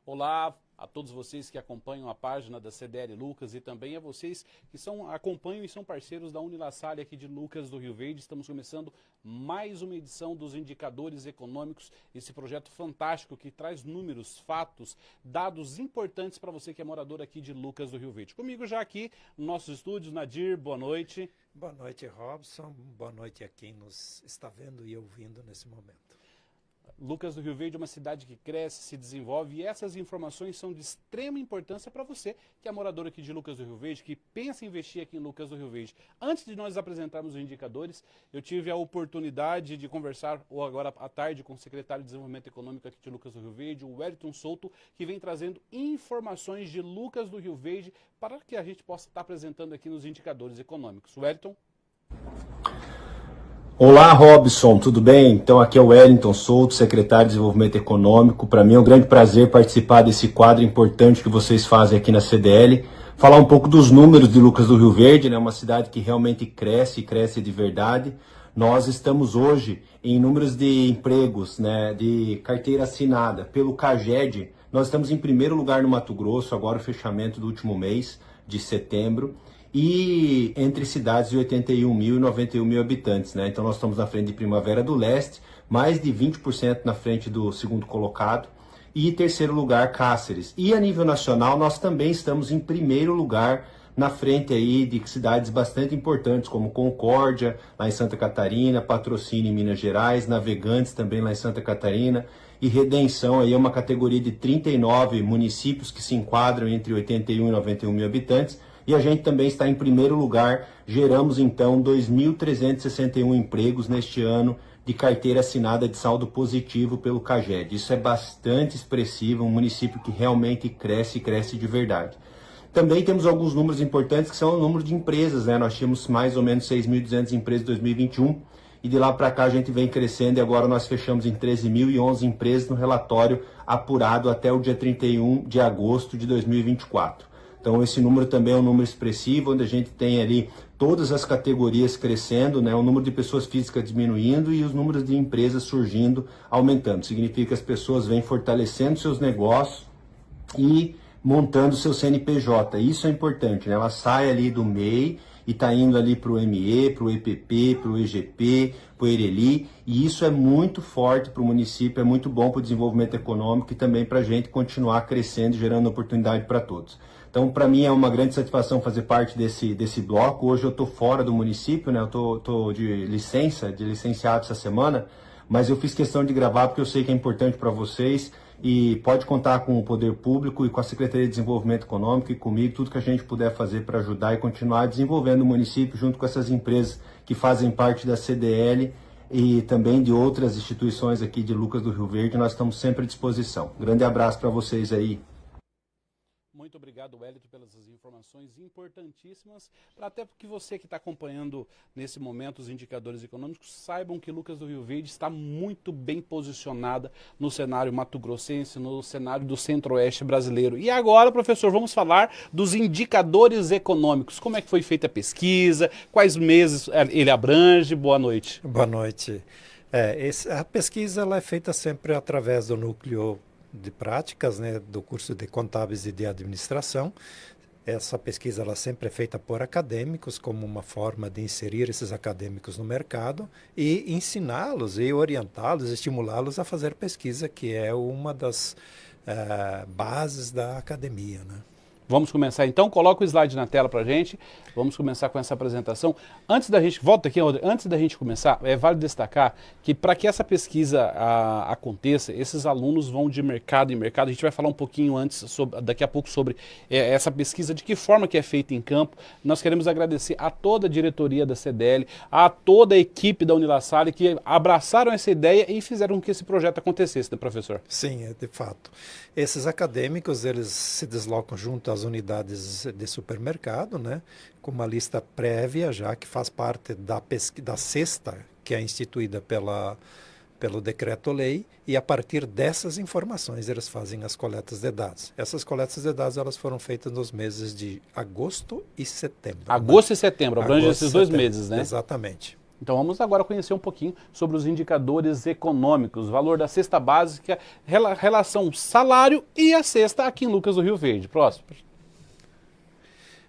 Olá a todos vocês que acompanham a página da CDL Lucas e também a vocês que acompanham e são parceiros da Unilassalle aqui de Lucas do Rio Verde. Estamos começando mais uma edição dos Indicadores Econômicos, esse projeto fantástico que traz números, fatos, dados importantes para você que é morador aqui de Lucas do Rio Verde. Comigo já aqui nos nossos estúdios, Nadir, boa noite. Boa noite, Robson. Boa noite a quem nos está vendo e ouvindo nesse momento. Lucas do Rio Verde é uma cidade que cresce, se desenvolve e essas informações são de extrema importância para você que é morador aqui de Lucas do Rio Verde, que pensa em investir aqui em Lucas do Rio Verde. Antes de nós apresentarmos os indicadores, eu tive a oportunidade de conversar agora à tarde com o secretário de Desenvolvimento Econômico aqui de Lucas do Rio Verde, o Wellington Souto, que vem trazendo informações de Lucas do Rio Verde para que a gente possa estar apresentando aqui nos indicadores econômicos. Wellington? Olá, Robson, tudo bem? Então aqui é o Wellington Souto, secretário de Desenvolvimento Econômico. Para mim é um grande prazer participar desse quadro importante que vocês fazem aqui na CDL. Falar um pouco dos números de Lucas do Rio Verde, né? Uma cidade que realmente cresce e cresce de verdade. Nós estamos hoje em números de empregos, né, de carteira assinada pelo CAGED. Nós estamos em primeiro lugar no Mato Grosso, agora o fechamento do último mês de setembro. E entre cidades de 81 mil e 91 mil habitantes, né? Então nós estamos na frente de Primavera do Leste, mais de 20% na frente do segundo colocado, e terceiro lugar Cáceres. E a nível nacional nós também estamos em primeiro lugar na frente aí de cidades bastante importantes como Concórdia, lá em Santa Catarina, Patrocínio em Minas Gerais, Navegantes também lá em Santa Catarina, e Redenção aí é uma categoria de 39 municípios que se enquadram entre 81 e 91 mil habitantes. E a gente também está em primeiro lugar, geramos então 2.361 empregos neste ano de carteira assinada de saldo positivo pelo CAGED. Isso é bastante expressivo, um município que realmente cresce e cresce de verdade. Também temos alguns números importantes que são o número de empresas, né? Nós tínhamos mais ou menos 6.200 empresas em 2021 e de lá para cá a gente vem crescendo e agora nós fechamos em 13.011 empresas no relatório apurado até o dia 31 de agosto de 2024. Então esse número também é um número expressivo, onde a gente tem ali todas as categorias crescendo, né? O número de pessoas físicas diminuindo e os números de empresas surgindo, aumentando. Significa que as pessoas vêm fortalecendo seus negócios e montando seu CNPJ. Isso é importante, né? Ela sai ali do MEI e está indo ali para o ME, para o EPP, para o EGP, para o ERELI, e isso é muito forte para o município, é muito bom para o desenvolvimento econômico e também para a gente continuar crescendo e gerando oportunidade para todos. Então, para mim é uma grande satisfação fazer parte desse bloco. Hoje eu estou fora do município, né? Eu estou de licenciado essa semana, mas eu fiz questão de gravar porque eu sei que é importante para vocês e pode contar com o Poder Público e com a Secretaria de Desenvolvimento Econômico e comigo, tudo que a gente puder fazer para ajudar e continuar desenvolvendo o município junto com essas empresas que fazem parte da CDL e também de outras instituições aqui de Lucas do Rio Verde. Nós estamos sempre à disposição. Grande abraço para vocês aí. Muito obrigado, Wellington, pelas informações importantíssimas, para até que você que está acompanhando nesse momento os indicadores econômicos, saibam que Lucas do Rio Verde está muito bem posicionada no cenário mato-grossense, no cenário do centro-oeste brasileiro. E agora, professor, vamos falar dos indicadores econômicos. Como é que foi feita a pesquisa, quais meses ele abrange? Boa noite. Boa noite. A pesquisa ela é feita sempre através do núcleo de práticas, né, do curso de Contábeis e de Administração. Essa pesquisa ela sempre é feita por acadêmicos, como uma forma de inserir esses acadêmicos no mercado e ensiná-los e orientá-los, estimulá-los a fazer pesquisa, que é uma das bases da academia, né? Vamos começar então, coloca o slide na tela para a gente, vamos começar com essa apresentação. Antes da gente, volta aqui, antes da gente começar, é válido destacar que para que essa pesquisa aconteça, esses alunos vão de mercado em mercado, a gente vai falar um pouquinho antes, daqui a pouco sobre essa pesquisa, de que forma que é feita em campo. Nós queremos agradecer a toda a diretoria da CDL, a toda a equipe da Unilassalle que abraçaram essa ideia e fizeram com que esse projeto acontecesse, né, professor? Sim, de fato. Esses acadêmicos, eles se deslocam junto às unidades de supermercado, né, com uma lista prévia já que faz parte da cesta que é instituída pelo decreto-lei, e a partir dessas informações eles fazem as coletas de dados. Essas coletas de dados elas foram feitas nos meses de agosto e setembro. Agosto e setembro, abrange esses dois meses, né? Exatamente. Então vamos agora conhecer um pouquinho sobre os indicadores econômicos, valor da cesta básica, relação salário e a cesta aqui em Lucas do Rio Verde. Próximo.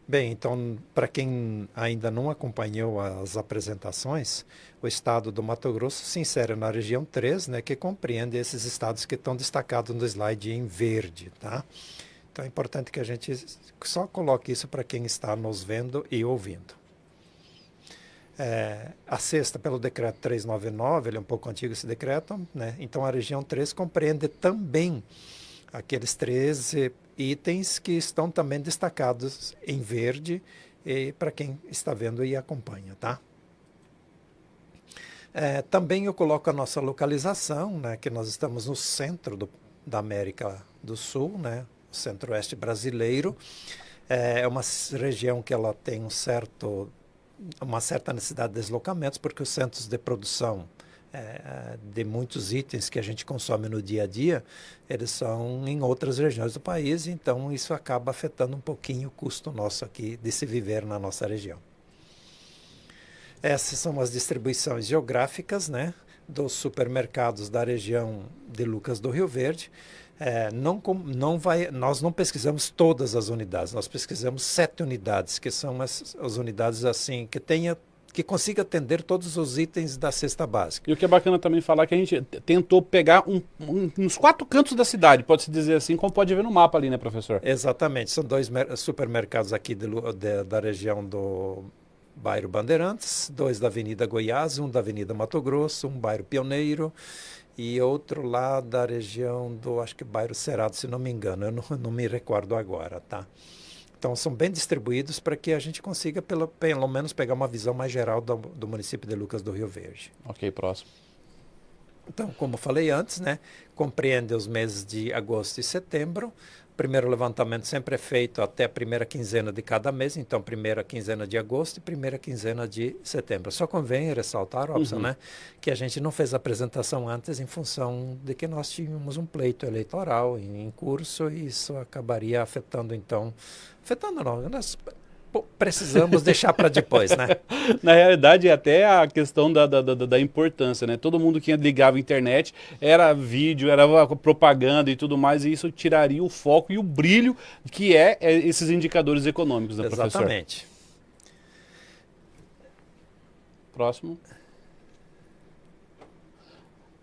Bem, então, para quem ainda não acompanhou as apresentações, o estado do Mato Grosso se insere na região 3, né, que compreende esses estados que estão destacados no slide em verde, tá? Então é importante que a gente só coloque isso para quem está nos vendo e ouvindo. A cesta pelo decreto 399, ele é um pouco antigo esse decreto, né? Então a região 3 compreende também aqueles 13 itens que estão também destacados em verde para quem está vendo e acompanha, tá? Também eu coloco a nossa localização, né, que nós estamos no centro da América do Sul, né, o centro-oeste brasileiro. É uma região que ela tem uma certa necessidade de deslocamentos, porque os centros de produção de muitos itens que a gente consome no dia a dia, eles são em outras regiões do país, então isso acaba afetando um pouquinho o custo nosso aqui de se viver na nossa região. Essas são as distribuições geográficas, né, dos supermercados da região de Lucas do Rio Verde. Nós não pesquisamos todas as unidades, nós pesquisamos 7 unidades, que são as unidades assim que consiga atender todos os itens da cesta básica. E o que é bacana também falar que a gente tentou pegar uns 4 cantos da cidade, pode-se dizer assim, como pode ver no mapa ali, né, professor? Exatamente, são 2 supermercados aqui da região do bairro Bandeirantes, 2 da Avenida Goiás, 1 da Avenida Mato Grosso, 1 bairro Pioneiro e outro lá da região acho que bairro Cerrado, se não me engano, eu não me recordo agora, tá? Então, são bem distribuídos para que a gente consiga, pelo menos, pegar uma visão mais geral do município de Lucas do Rio Verde. Ok, próximo. Então, como eu falei antes, né, compreende os meses de agosto e setembro. O primeiro levantamento sempre é feito até a primeira quinzena de cada mês, então primeira quinzena de agosto e primeira quinzena de setembro. Só convém ressaltar, Robson, né, que a gente não fez a apresentação antes em função de que nós tínhamos um pleito eleitoral em curso e isso acabaria afetando não, nós precisamos deixar para depois, né? Na realidade, até a questão da importância, né? Todo mundo que ligava a internet era vídeo, era propaganda e tudo mais, e isso tiraria o foco e o brilho que esses indicadores econômicos, né, professor? Exatamente. Próximo.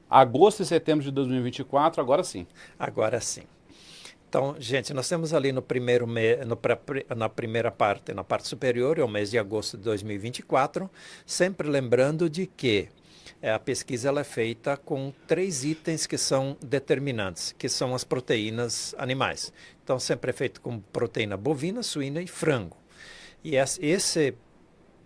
Agosto e setembro de 2024, agora sim. Agora sim. Então, gente, nós temos ali na primeira parte, na parte superior, é o mês de agosto de 2024, sempre lembrando de que a pesquisa ela é feita com 3 itens que são determinantes, que são as proteínas animais. Então, sempre é feito com proteína bovina, suína e frango. E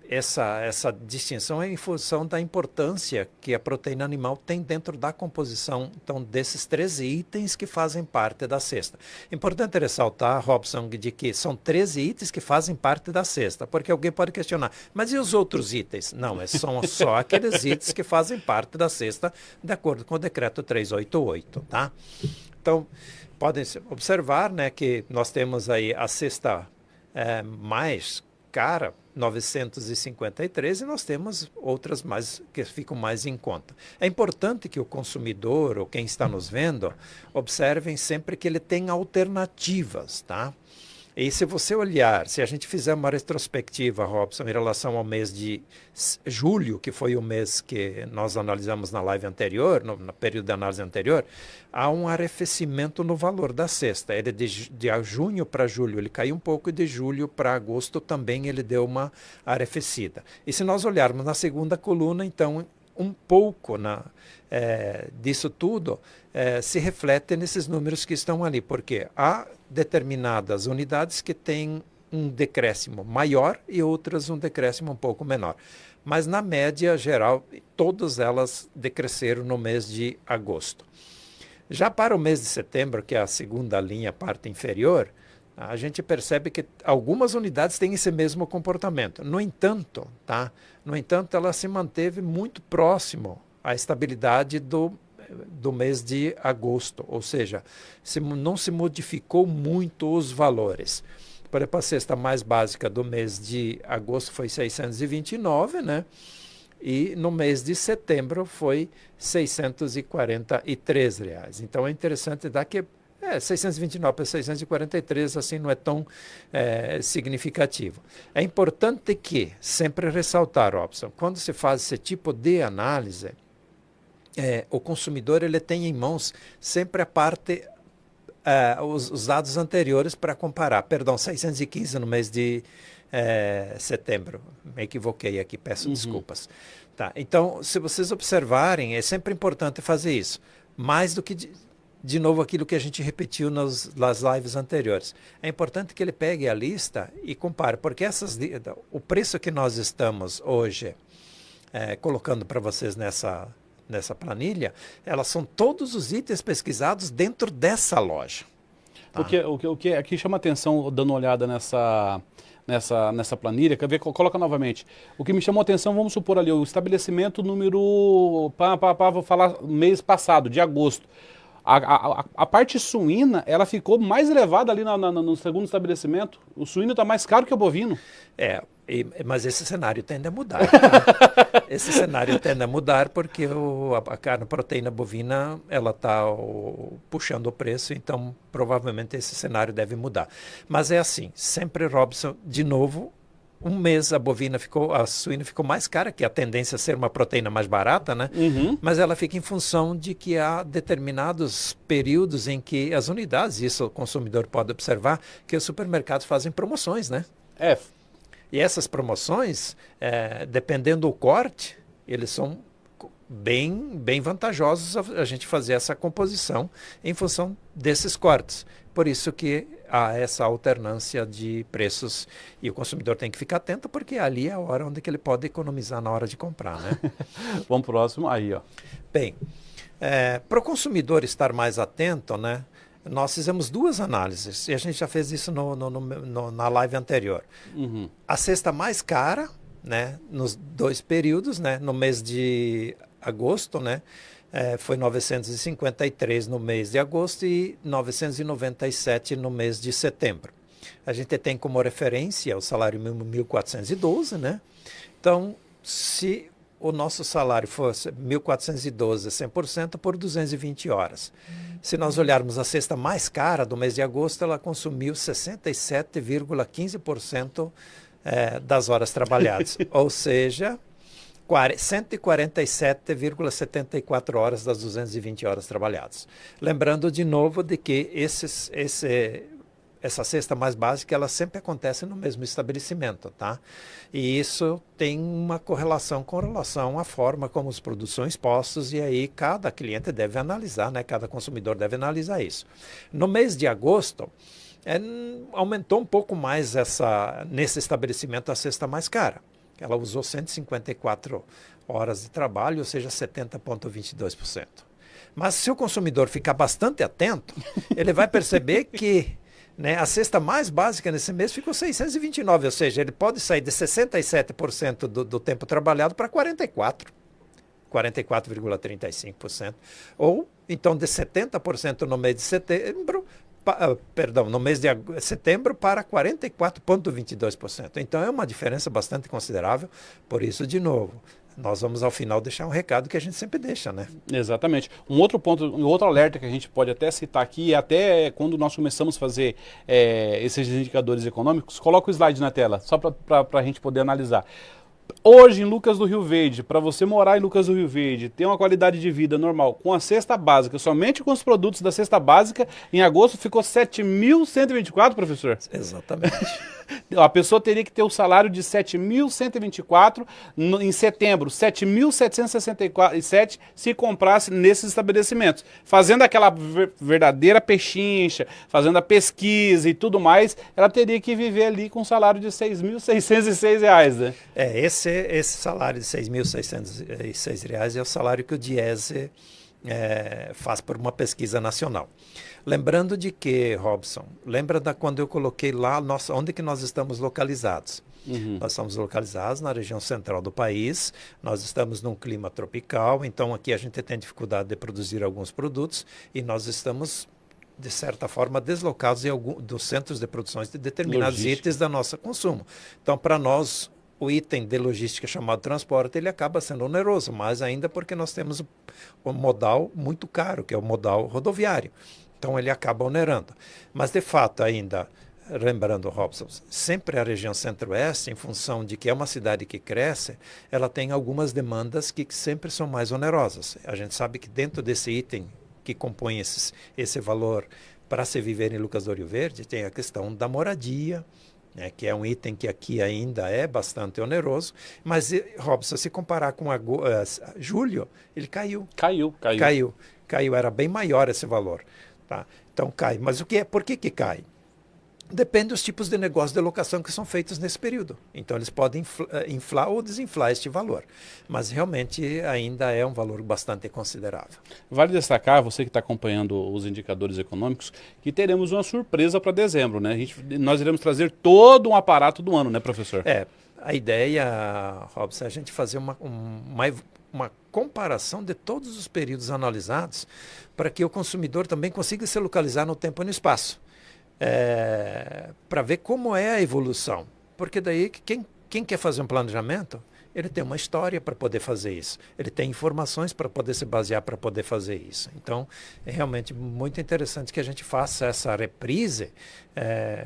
essa distinção é em função da importância que a proteína animal tem dentro da composição, então, desses 13 itens que fazem parte da cesta. Importante ressaltar, Robson, de que são 13 itens que fazem parte da cesta, porque alguém pode questionar, mas e os outros itens? Não, são só aqueles itens que fazem parte da cesta, de acordo com o decreto 388, tá? Então, podem observar, né, que nós temos aí a cesta mais cara, 953, e nós temos outras que ficam mais em conta. É importante que o consumidor, ou quem está nos vendo, observem sempre que ele tem alternativas, tá? E se você olhar, se a gente fizer uma retrospectiva, Robson, em relação ao mês de julho, que foi o mês que nós analisamos na live anterior, no período de análise anterior, há um arrefecimento no valor da cesta. Ele de junho para julho ele caiu um pouco e de julho para agosto também ele deu uma arrefecida. E se nós olharmos na segunda coluna, então, um pouco disso tudo se reflete nesses números que estão ali, porque há determinadas unidades que têm um decréscimo maior e outras um decréscimo um pouco menor. Mas, na média geral, todas elas decresceram no mês de agosto. Já para o mês de setembro, que é a segunda linha, parte inferior, a gente percebe que algumas unidades têm esse mesmo comportamento. No entanto, ela se manteve muito próximo à estabilidade do mês de agosto, ou seja, não se modificou muito os valores. Por exemplo, a cesta mais básica do mês de agosto foi 629, né? e no mês de setembro foi R$ 643. Então é interessante dar que 629 para 643, assim, não é tão significativo. É importante que, sempre ressaltar, Robson, quando se faz esse tipo de análise, o consumidor ele tem em mãos sempre a parte, os dados anteriores para comparar. Perdão, 615 no mês de setembro. Me equivoquei aqui, peço desculpas. Tá, então, se vocês observarem, é sempre importante fazer isso. Mais do que, de novo, aquilo que a gente repetiu nas lives anteriores. É importante que ele pegue a lista e compare, porque o preço que nós estamos hoje colocando para vocês nessa planilha, elas são todos os itens pesquisados dentro dessa loja. Tá? O que aqui chama atenção, dando uma olhada nessa planilha, quer ver, coloca novamente. O que me chamou a atenção, vamos supor ali, o estabelecimento número, vou falar mês passado, de agosto. A parte suína, ela ficou mais elevada ali no segundo estabelecimento. O suíno está mais caro que o bovino. Mas esse cenário tende a mudar. Tá? Esse cenário tende a mudar porque a carne proteína bovina ela está puxando o preço, então provavelmente esse cenário deve mudar. Mas é assim, sempre, Robson, de novo, um mês a suína ficou mais cara, que a tendência a ser uma proteína mais barata, né? Mas ela fica em função de que há determinados períodos em que as unidades, isso o consumidor pode observar, que os supermercados fazem promoções, né? E essas promoções, dependendo do corte, eles são bem vantajosos a gente fazer essa composição em função desses cortes. Por isso que há essa alternância de preços e o consumidor tem que ficar atento, porque ali é a hora onde que ele pode economizar na hora de comprar, né? Vamos pro próximo, aí, ó. Bem, para o consumidor estar mais atento, né? Nós fizemos duas análises, e a gente já fez isso na live anterior. A cesta mais cara, né, nos dois períodos, né, no mês de agosto, né, foi 953 no mês de agosto e 997 no mês de setembro. A gente tem como referência o salário mínimo 1.412, né? Então, se o nosso salário fosse 1.412, 100% por 220 horas. Se nós olharmos a cesta mais cara do mês de agosto, ela consumiu 67,15% das horas trabalhadas. Ou seja, 147,74 horas das 220 horas trabalhadas. Lembrando de novo de que essa cesta mais básica, ela sempre acontece no mesmo estabelecimento, tá? E isso tem uma correlação com relação à forma como os produtos são expostos, e aí cada cliente deve analisar, né? Cada consumidor deve analisar isso. No mês de agosto, aumentou um pouco mais nesse estabelecimento a cesta mais cara. Ela usou 154 horas de trabalho, ou seja, 70,22%. Mas se o consumidor ficar bastante atento, ele vai perceber que, né, a cesta mais básica nesse mês ficou 629, ou seja, ele pode sair de 67% do tempo trabalhado para 44,35%. Ou, então, de 70% no mês de setembro, no mês de setembro para 44,22%. Então, é uma diferença bastante considerável. Por isso, de novo, nós vamos ao final deixar um recado que a gente sempre deixa, né? Exatamente. Um outro ponto, um outro alerta que a gente pode até citar aqui, até quando nós começamos a fazer esses indicadores econômicos, coloca o slide na tela, só para a gente poder analisar. Hoje, em Lucas do Rio Verde, para você morar em Lucas do Rio Verde, ter uma qualidade de vida normal, com a cesta básica, somente com os produtos da cesta básica, em agosto ficou 7.124, professor? Exatamente. A pessoa teria que ter o salário de 7.124, em setembro, 7.767, se comprasse nesses estabelecimentos. Fazendo aquela verdadeira pechincha, fazendo a pesquisa e tudo mais, ela teria que viver ali com um salário de R$ 6.606, né? Esse salário de R$ 6.606 é o salário que o Diese faz por uma pesquisa nacional. Lembrando de que, Robson, lembra quando eu coloquei lá onde que nós estamos localizados? Nós estamos localizados na região central do país, nós estamos num clima tropical, então aqui a gente tem dificuldade de produzir alguns produtos e nós estamos, de certa forma, deslocados dos centros de produção de determinados itens da nossa consumo. Então, para nós, o item de logística chamado transporte, ele acaba sendo oneroso, mas ainda porque nós temos o modal muito caro, que é o modal rodoviário. Então ele acaba onerando. Mas de fato ainda, lembrando, Robson, sempre a região centro-oeste, em função de que é uma cidade que cresce, ela tem algumas demandas que sempre são mais onerosas. A gente sabe que dentro desse item que compõe esse valor para se viver em Lucas do Rio Verde, tem a questão da moradia, né, que é um item que aqui ainda é bastante oneroso, mas, Robson, se comparar com julho, ele caiu. Caiu, era bem maior esse valor. Tá? Então cai. Mas por que cai? Depende dos tipos de negócio de locação que são feitos nesse período. Então eles podem inflar ou desinflar este valor. Mas realmente ainda é um valor bastante considerável. Vale destacar, você que está acompanhando os indicadores econômicos, que teremos uma surpresa para dezembro, né? Nós iremos trazer todo um aparato do ano, né, professor? A ideia, Robson, é a gente fazer uma comparação de todos os períodos analisados para que o consumidor também consiga se localizar no tempo e no espaço. Para ver como é a evolução. Porque daí quem quer fazer um planejamento, ele tem uma história para poder fazer isso. Ele tem informações para poder se basear para poder fazer isso. Então, é realmente muito interessante que a gente faça essa reprise,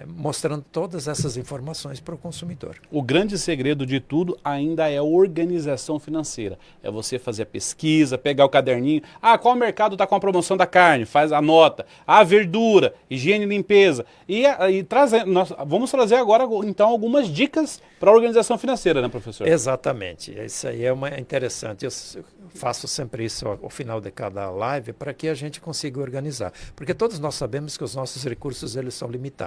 mostrando todas essas informações para o consumidor. O grande segredo de tudo ainda é a organização financeira. É você fazer a pesquisa, pegar o caderninho. Qual mercado está com a promoção da carne? Faz a nota. Verdura, higiene e limpeza. E nós vamos trazer agora, então, algumas dicas para a organização financeira, né, professor? Exatamente. Isso aí é interessante. Eu faço sempre isso ao final de cada live para que a gente consiga organizar. Porque todos nós sabemos que os nossos recursos eles são limitados.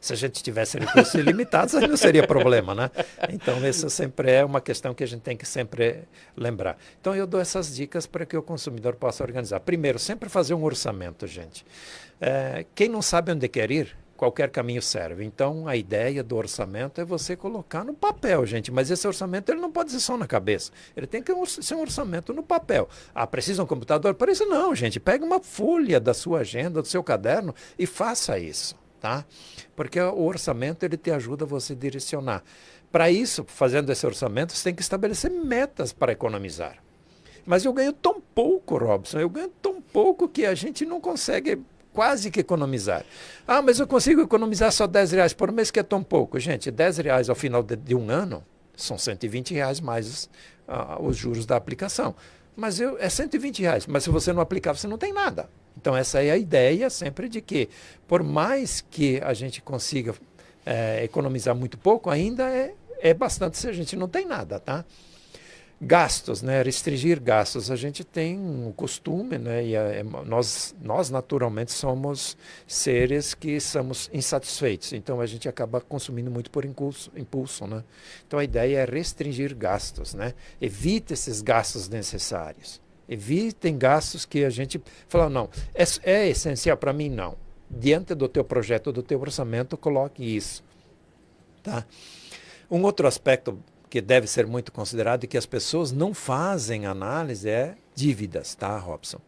Se a gente tivesse recursos ilimitados, aí não seria problema, né? Então, isso sempre é uma questão que a gente tem que sempre lembrar. Então, eu dou essas dicas para que o consumidor possa organizar. Primeiro, sempre fazer um orçamento, gente. Quem não sabe onde quer ir, qualquer caminho serve. Então, a ideia do orçamento é você colocar no papel, gente. Mas esse orçamento ele não pode ser só na cabeça. Ele tem que ser um orçamento no papel. Precisa um computador? Para isso não, gente. Pega uma folha da sua agenda, do seu caderno e faça isso, tá? Porque o orçamento ele te ajuda a você direcionar. Para isso, fazendo esse orçamento, você tem que estabelecer metas para economizar. Mas eu ganho tão pouco, Robson, eu ganho tão pouco que a gente não consegue quase que economizar. Mas eu consigo economizar só R$10 por mês, que é tão pouco. Gente, R$10 ao final de um ano são R$120 mais os juros da aplicação. Mas é R$120, mas se você não aplicar, você não tem nada. Então essa é a ideia sempre de que, por mais que a gente consiga economizar muito pouco, ainda é bastante se a gente não tem nada, tá? Gastos, né? Restringir gastos. A gente tem um costume, né? E nós naturalmente somos seres que somos insatisfeitos. Então a gente acaba consumindo muito por impulso, né? Então a ideia é restringir gastos, né? Evite esses gastos desnecessários. Evitem gastos que a gente fala, não, é essencial para mim? Não. Diante do teu projeto, do teu orçamento, coloque isso, tá? Um outro aspecto que deve ser muito considerado e que as pessoas não fazem análise é dívidas, tá, Robson?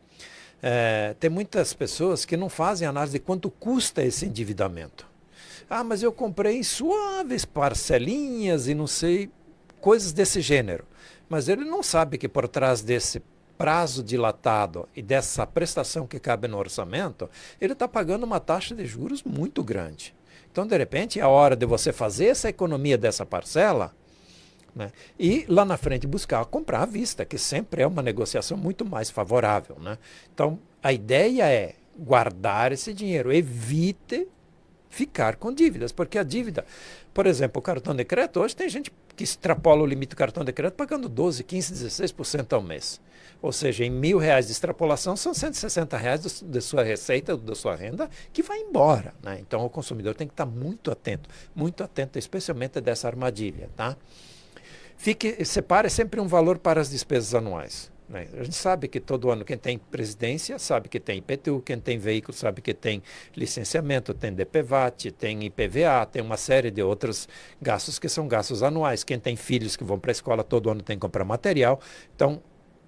Tem muitas pessoas que não fazem análise de quanto custa esse endividamento. Mas eu comprei em suaves parcelinhas e não sei, coisas desse gênero. Mas ele não sabe que por trás desse prazo dilatado e dessa prestação que cabe no orçamento, ele está pagando uma taxa de juros muito grande. Então, de repente, é a hora de você fazer essa economia dessa parcela, né? E lá na frente comprar à vista, que sempre é uma negociação muito mais favorável, né? Então, a ideia é guardar esse dinheiro, evite ficar com dívidas, porque a dívida, por exemplo, o cartão de crédito, hoje tem gente que extrapola o limite do cartão de crédito pagando 12%, 15%, 16% ao mês. Ou seja, em R$1.000 de extrapolação são R$160 da sua receita, da sua renda, que vai embora, né? Então, o consumidor tem que estar muito atento, especialmente dessa armadilha, tá? Separe sempre um valor para as despesas anuais, né? A gente sabe que todo ano quem tem presidência sabe que tem IPTU, quem tem veículo sabe que tem licenciamento, tem DPVAT, tem IPVA, tem uma série de outros gastos que são gastos anuais. Quem tem filhos que vão para a escola todo ano tem que comprar material. Então,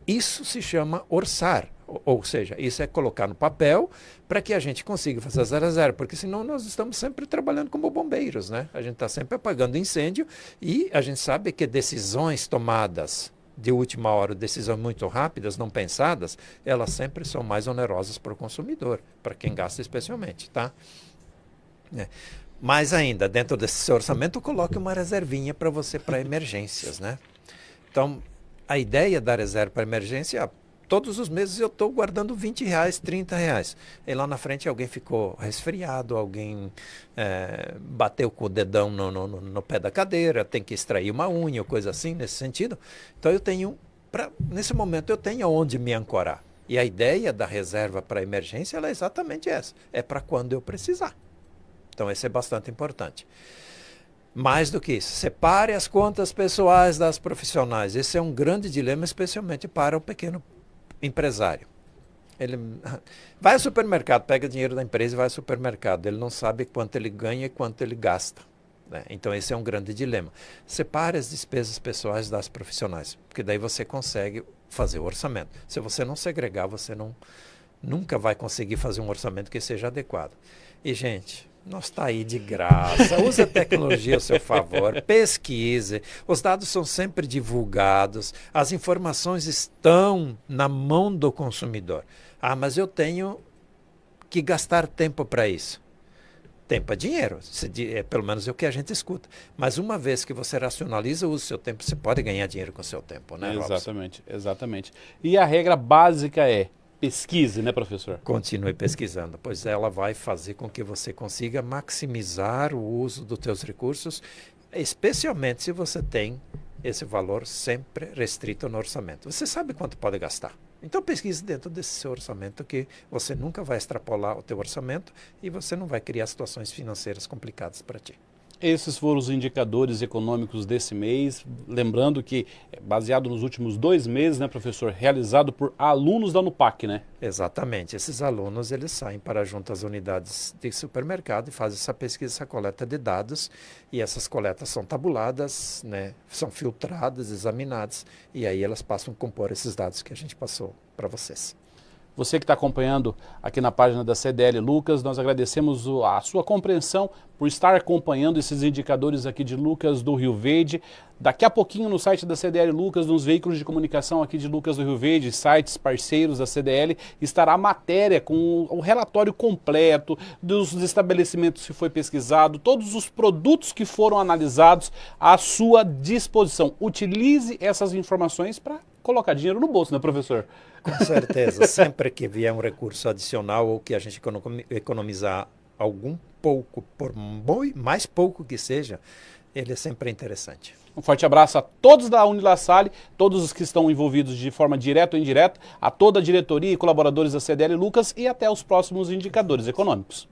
isso se chama orçar, Ou seja, isso é colocar no papel para que a gente consiga fazer essa reserva, porque senão nós estamos sempre trabalhando como bombeiros, né? A gente está sempre apagando incêndio e a gente sabe que decisões tomadas de última hora, decisões muito rápidas, não pensadas, elas sempre são mais onerosas para o consumidor, para quem gasta especialmente, tá? Mais ainda, dentro desse seu orçamento, coloque uma reservinha para você, para emergências, né? Então, a ideia da reserva para emergência, todos os meses eu estou guardando R$20, R$30. E lá na frente alguém ficou resfriado, alguém bateu com o dedão no pé da cadeira, tem que extrair uma unha, coisa assim, nesse sentido. Então eu tenho, nesse momento eu tenho onde me ancorar. E a ideia da reserva para emergência ela é exatamente essa, é para quando eu precisar. Então esse é bastante importante. Mais do que isso, separe as contas pessoais das profissionais. Esse é um grande dilema, especialmente para o pequeno empresário. Ele vai ao supermercado, pega dinheiro da empresa e vai ao supermercado. Ele não sabe quanto ele ganha e quanto ele gasta, né? Então esse é um grande dilema. Separe as despesas pessoais das profissionais, porque daí você consegue fazer o orçamento. Se você não segregar, você nunca vai conseguir fazer um orçamento que seja adequado. E, gente, nós está aí de graça, use a tecnologia ao seu favor, pesquise, os dados são sempre divulgados, as informações estão na mão do consumidor. Ah, mas eu tenho que gastar tempo para isso. Tempo é dinheiro, pelo menos é o que a gente escuta. Mas uma vez que você racionaliza o uso do seu tempo, você pode ganhar dinheiro com o seu tempo, né, Robson? Exatamente, exatamente. E a regra básica é pesquise, né, professor? Continue pesquisando, pois ela vai fazer com que você consiga maximizar o uso dos teus recursos, especialmente se você tem esse valor sempre restrito no orçamento. Você sabe quanto pode gastar. Então pesquise dentro desse seu orçamento que você nunca vai extrapolar o teu orçamento e você não vai criar situações financeiras complicadas para ti. Esses foram os indicadores econômicos desse mês, lembrando que baseado nos últimos 2 meses, né, professor, realizado por alunos da Nupac, né? Exatamente, esses alunos eles saem para junto às unidades de supermercado e fazem essa pesquisa, essa coleta de dados e essas coletas são tabuladas, né, são filtradas, examinadas e aí elas passam a compor esses dados que a gente passou para vocês. Você que está acompanhando aqui na página da CDL Lucas, nós agradecemos a sua compreensão por estar acompanhando esses indicadores aqui de Lucas do Rio Verde. Daqui a pouquinho no site da CDL Lucas, nos veículos de comunicação aqui de Lucas do Rio Verde, sites parceiros da CDL, estará a matéria com o relatório completo dos estabelecimentos que foi pesquisado, todos os produtos que foram analisados à sua disposição. Utilize essas informações para colocar dinheiro no bolso, né, professor? Com certeza, sempre que vier um recurso adicional ou que a gente economizar algum pouco, por mais pouco que seja, ele é sempre interessante. Um forte abraço a todos da Unilassalle, todos os que estão envolvidos de forma direta ou indireta, a toda a diretoria e colaboradores da CDL Lucas e até os próximos indicadores econômicos.